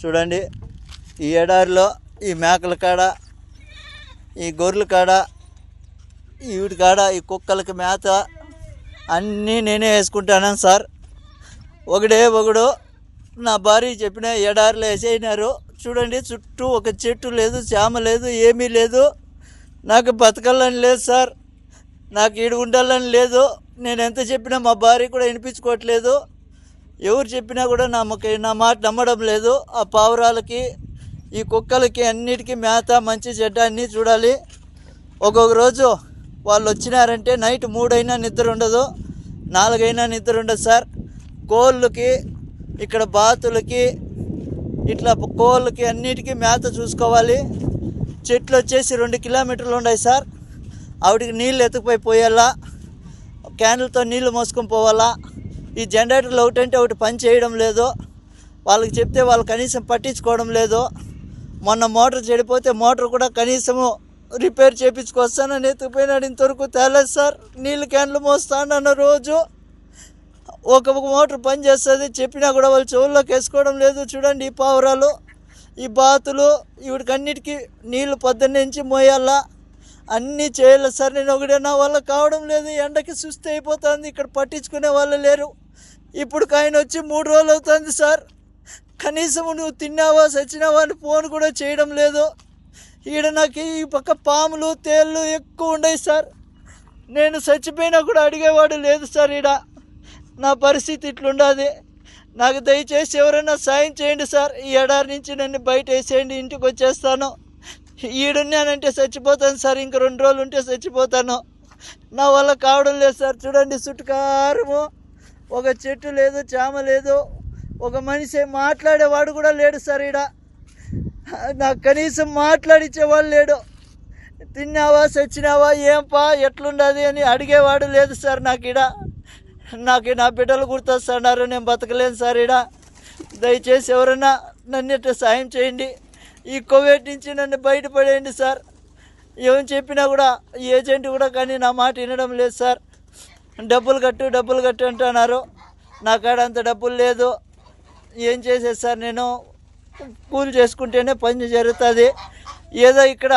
చూడండి, ఈ ఎడారిలో ఈ మేకల కాడ, ఈ గొర్రెల కాడ, వీటి కాడ ఈ కుక్కలకి మేత అన్నీ నేనే వేసుకుంటాను సార్. ఒకడు నా భార్య చెప్పిన ఎడారిలో వేసేసినారు. చూడండి, చుట్టూ ఒక చెట్టు లేదు, చేమ లేదు, ఏమీ లేదు. నాకు బతకాలని లేదు సార్, నాకు ఈడు ఉండాలని లేదు. నేను ఎంత చెప్పినా మా భార్య కూడా వినిపించుకోవట్లేదు. ఎవరు చెప్పినా కూడా నా మాట నమ్మడం లేదు. ఆ పావురాలకి, ఈ కుక్కలకి అన్నిటికీ మేత, మంచి చెడ్డ అన్నీ చూడాలి. ఒక్కొక్క రోజు వాళ్ళు వచ్చినారంటే నైట్ 3 అయినా నిద్ర ఉండదు, 4 అయినా నిద్ర ఉండదు సార్. కోళ్ళకి, ఇక్కడ బాతులకి, ఇట్లా కోళ్ళకి అన్నిటికీ మేత చూసుకోవాలి. చెట్లు వచ్చేసి 2 కిలోమీటర్లు ఉన్నాయి సార్. ఆవిడికి నీళ్ళు ఎత్తుకుపోయి పోయాలా, క్యాన్లతో నీళ్లు మోసుకొని పోవాలా. ఈ జనరేటర్లు ఒకటంటే ఒకటి పని చేయడం లేదు. వాళ్ళకి చెప్తే వాళ్ళు కనీసం పట్టించుకోవడం లేదు. మొన్న మోటార్ చెడిపోతే మోటార్ కూడా కనీసము రిపేర్ చేయించుకొస్తానని ఎత్తుకుపోయినాడు. ఇంతవరకు తేలేదు సార్. నీళ్ళు క్యాన్లు మోస్తానన్న రోజు ఒక మోటార్ పని చేస్తుంది, చెప్పినా కూడా వాళ్ళు చెవుల్లోకి వేసుకోవడం లేదు. చూడండి, ఈ పావురాలు, ఈ బాతులు, వీడికి అన్నిటికీ నీళ్ళు పొద్దున్నుంచి మోయాలా, అన్నీ చేయాలి సార్. నేను ఒకటే, నా వల్ల కావడం లేదు. ఎండకి సుస్థి అయిపోతుంది. ఇక్కడ పట్టించుకునే వాళ్ళు లేరు. ఇప్పుడు ఆయన వచ్చి 3 రోజులు అవుతుంది సార్. కనీసం నువ్వు తిన్నావా, చచ్చినావా అని ఫోన్ కూడా చేయడం లేదు. ఈడ నాకు ఈ పక్క పాములు, తేళ్ళు ఎక్కువ ఉన్నాయి సార్. నేను చచ్చిపోయినా కూడా అడిగేవాడు లేదు సార్. ఈడ నా పరిస్థితి ఇట్లుండదు. నాకు దయచేసి ఎవరైనా సాయం చేయండి సార్. ఈ ఎడారి నుంచి నన్ను బయట వేసేయండి, ఇంటికి వచ్చేస్తాను. ఈడున్నానంటే చచ్చిపోతాను సార్. ఇంక 2 రోజులు ఉంటే చచ్చిపోతాను. నా వల్ల కావడం లేదు సార్. చూడండి, చుట్టుకారము ఒక చెట్టు లేదు, చేమ లేదు, ఒక మనిషి మాట్లాడేవాడు కూడా లేడు సార్. ఈడ నాకు కనీసం మాట్లాడించేవాడు లేడు. తిన్నావా, చచ్చినావా, ఏంపా, ఎట్లుండదు అని అడిగేవాడు లేదు సార్. నాకు నా బిడ్డలు గుర్తొస్తున్నారు. నేను బతకలేను సార్. ఈడ దయచేసి ఎవరైనా నన్ను సాయం చేయండి. ఈ కోవిడ్ నుంచి నన్ను బయటపడేయండి సార్. ఏం చెప్పినా కూడా ఏజెంట్ కూడా కానీ నా మాట వినడం లేదు సార్. డబ్బులు కట్టు అంటున్నారు. నా కాడ అంత డబ్బులు లేదు. ఏం చేసేది సార్? నేను కూలి చేసుకుంటేనే పని జరుగుతుంది. ఏదో ఇక్కడ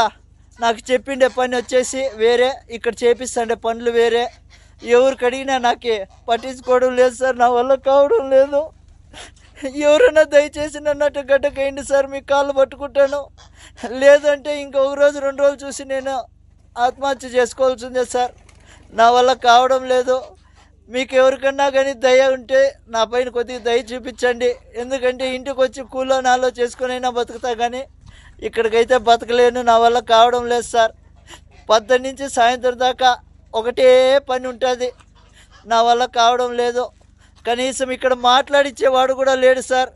నాకు చెప్పిండే పని వచ్చేసి వేరే, ఇక్కడ చేపిస్తుండే పనులు వేరే. ఎవరికి అడిగినా నాకు పట్టించుకోవడం లేదు సార్. నా వల్ల కావడం లేదు. ఎవరైనా దయచేసి నన్నట్టు గడ్డకేయండి సార్. మీ కాళ్ళు పట్టుకుంటాను. లేదంటే ఇంకొక రోజు 2 రోజులు చూసి నేను ఆత్మహత్య చేసుకోవాల్సిందే సార్. నా వల్ల కావడం లేదు. మీకు ఎవరికన్నా కానీ దయ ఉంటే నా పైన కొద్దిగా దయ చూపించండి. ఎందుకంటే ఇంటికి వచ్చి కూలో నాలో చేసుకుని అయినా బతుకుతా, కానీ ఇక్కడికైతే బతకలేను. నా వల్ల కావడం లేదు సార్. 10 నుంచి సాయంత్రం దాకా ఒకటే పని ఉంటుంది. నా వల్ల కావడం లేదు. కనీసం ఇక్కడ మాట్లాడించేవాడు కూడా లేడు సార్.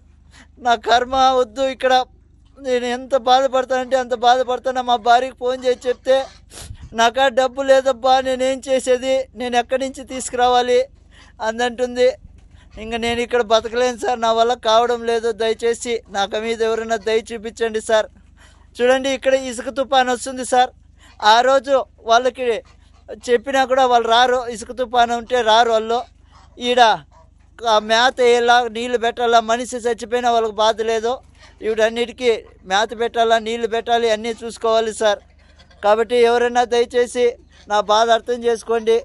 నా కర్మ వద్దు. ఇక్కడ నేను ఎంత బాధపడతానంటే అంత బాధపడతాను. మా భార్యకి ఫోన్ చేసి చెప్తే, నాకా డబ్బు లేదబ్బా, నేనేం చేసేది, నేను ఎక్కడి నుంచి తీసుకురావాలి అందంటుంది. ఇంకా నేను ఇక్కడ బతకలేను సార్. నా వల్ల కావడం లేదు. దయచేసి నాకు మీద ఎవరైనా దయ చూపించండి సార్. చూడండి, ఇక్కడ ఇసుక తుఫాను వస్తుంది సార్. ఆ రోజు వాళ్ళకి చెప్పినా కూడా వాళ్ళు రారు. ఇసుక తుఫాను ఉంటే రారు వాళ్ళు. ఈడ మేత వేయాలా, నీళ్లు పెట్టాలా. మనిషి చచ్చిపోయినా వాళ్ళకి బాధ లేదు. వీటన్నిటికీ మేత పెట్టాలా, నీళ్లు పెట్టాలి, అన్నీ చూసుకోవాలి సార్. కాబట్టి ఎవరైనా దయచేసి నా బాధ అర్థం చేసుకోండి.